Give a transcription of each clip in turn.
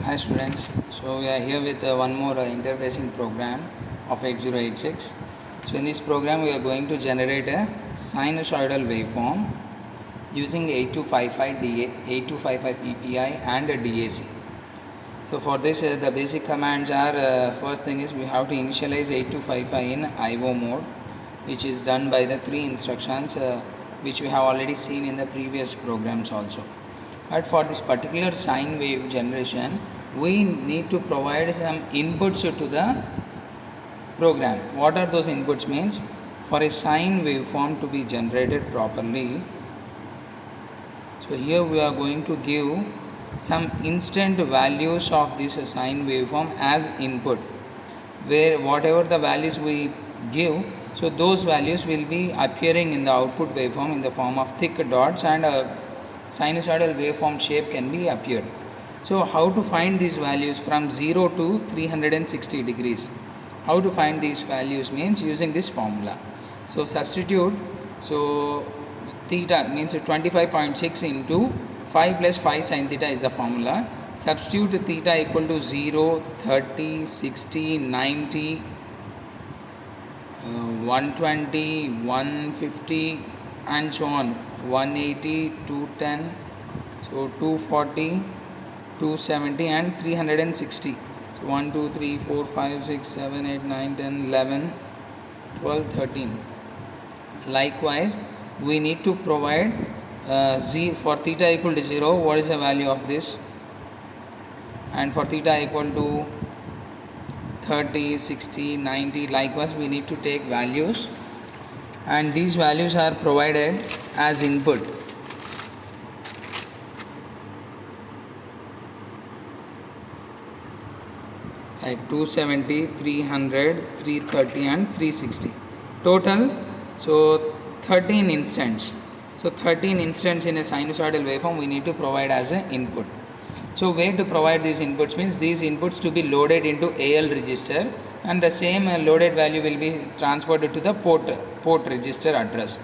Hi students, so we are here with one more interfacing program of 8086. So in this program we are going to generate a sinusoidal waveform using 8255 PPI and a DAC. So for this the basic commands are first thing is we have to initialize 8255 in IO mode, which is done by the three instructions which we have already seen in the previous programs also. But for this particular sine wave generation, we need to provide some inputs to the program. What are those inputs means? For a sine waveform to be generated properly, so here we are going to give some instant values of this sine waveform as input, where whatever the values we give, so those values will be appearing in the output waveform in the form of thick dots, and a sinusoidal waveform shape can be appeared. So how to find these values from 0 to 360 degrees? How to find these values means using this formula. So substitute, so theta means 25.6 into 5 plus 5 sin theta is the formula. Substitute theta equal to 0, 30, 60, 90, 120, 150 and so on, 180, 210, so 240, 270 and 360. So 1, 2, 3, 4, 5, 6, 7, 8, 9, 10, 11, 12, 13. Likewise, we need to provide z for theta equal to 0. What is the value of this? And for theta equal to 30, 60, 90, likewise we need to take values, and these values are provided as input. Right, 270, 300, 330 and 360. Total, so 13 instants. So 13 instants in a sinusoidal waveform we need to provide as an input. So where to provide these inputs means these inputs to be loaded into AL register, and the same loaded value will be transferred to the port register address.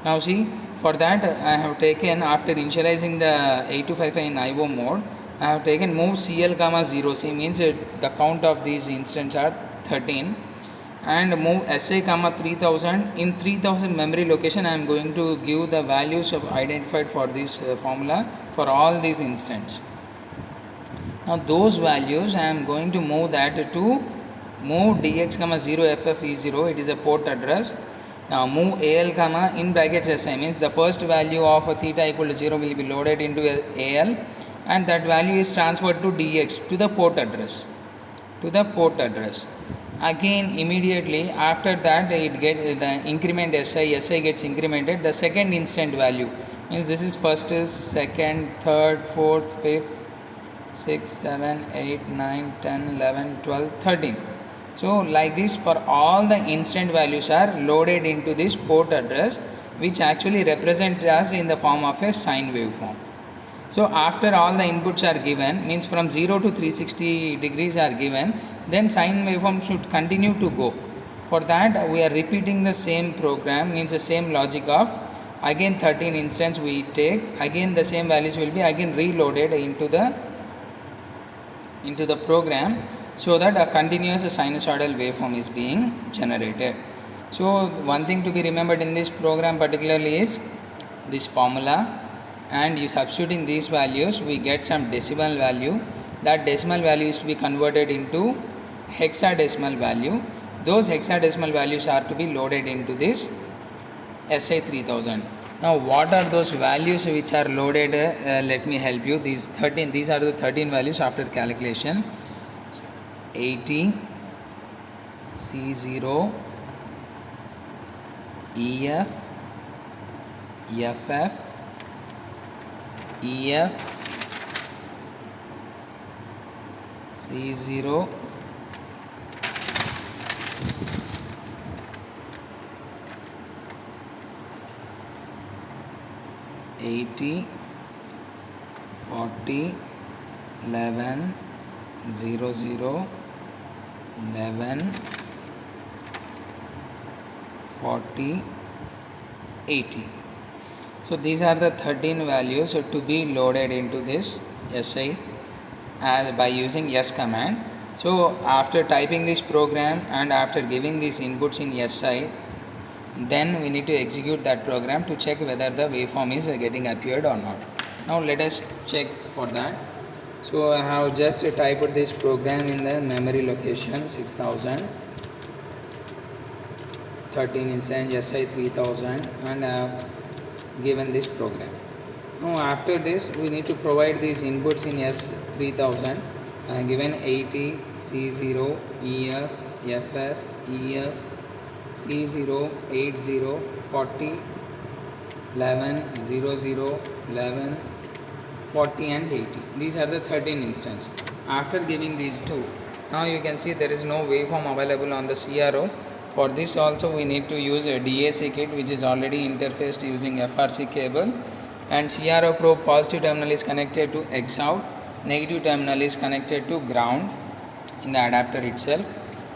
Now see, for that I have taken, after initializing the 8255 in IO mode, I have taken move CL comma 0. C means the count of these instances are 13, and move SA comma 3000. In 3000 memory location I am going to give the values of identified for this formula for all these instances. Now those values I am going to move that to move DX comma 0 FFE0, it is a port address. Now move AL comma in brackets SI means the first value of theta equal to 0 will be loaded into AL, and that value is transferred to DX to the port address. Again immediately after that it get the increment SI gets incremented. The second instant value means this is first, second, third, fourth, fifth, 6, 7, 8, 9, 10, 11, 12, 13. So like this, for all the instant values are loaded into this port address, which actually represent us in the form of a sine waveform. So after all the inputs are given, means from 0 to 360 degrees are given, then sine waveform should continue to go. For that we are repeating the same program, means the same logic of again 13 instants we take, again the same values will be again reloaded into the program, so that a continuous sinusoidal waveform is being generated. So one thing to be remembered in this program particularly is this formula, and you substituting these values we get some decimal value. That decimal value is to be converted into hexadecimal value. Those hexadecimal values are to be loaded into this SA 3000. Now what are those values which are loaded? Let me help you. These are the 13 values after calculation. So 80, C0, EF, FF, EF, C0, 80, 40, 11, 00, 11, 40, 80. So these are the 13 values to be loaded into this SI by using yes command. So after typing this program and after giving these inputs in yes side, then we need to execute that program to check whether the waveform is getting appeared or not. Now let us check for that. So I have just typed this program in the memory location 6000, 13 instance SI 3000, and I have given this program. Now after this we need to provide these inputs in S3000. I have given 80, C0, EF, FF, EF, C0, 80, 40, 11, 00, 11, 40 and 80. These are the 13 instances. After giving these two, now you can see there is no waveform available on the CRO. For this also we need to use a DAC kit which is already interfaced using FRC cable, and CRO probe positive terminal is connected to X out, negative terminal is connected to ground in the adapter itself.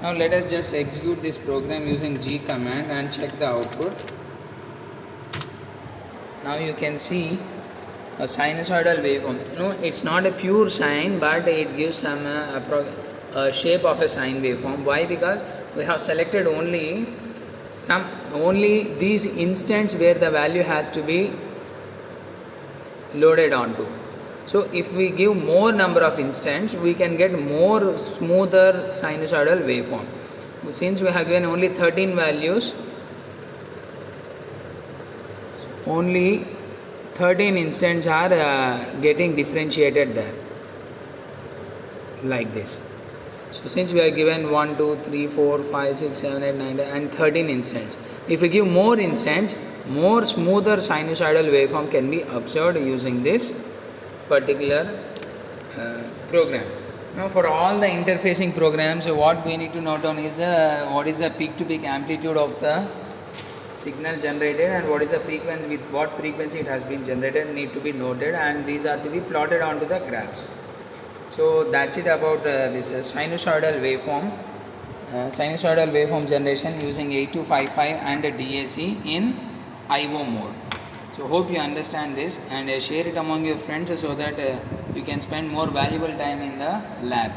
Now let us just execute this program using G command and check the output. Now you can see a sinusoidal waveform. No, it's not a pure sine, but it gives some shape of a sine waveform. Why? Because we have selected only these instants where the value has to be loaded onto. So if we give more number of instants, we can get more smoother sinusoidal waveform. Since we have given only 13 values, only 13 instants are getting differentiated there, like this. So since we are given 1, 2, 3, 4, 5, 6, 7, 8, 9 and 13 instants, if we give more instants, more smoother sinusoidal waveform can be observed using this particular program. Now for all the interfacing programs, what we need to note down is what is the peak to peak amplitude of the signal generated and what is the frequency, with what frequency it has been generated need to be noted, and these are to be plotted onto the graphs. So that's it about this sinusoidal waveform generation using 8255 and DAC in IO mode. So hope you understand this, and share it among your friends so that you can spend more valuable time in the lab.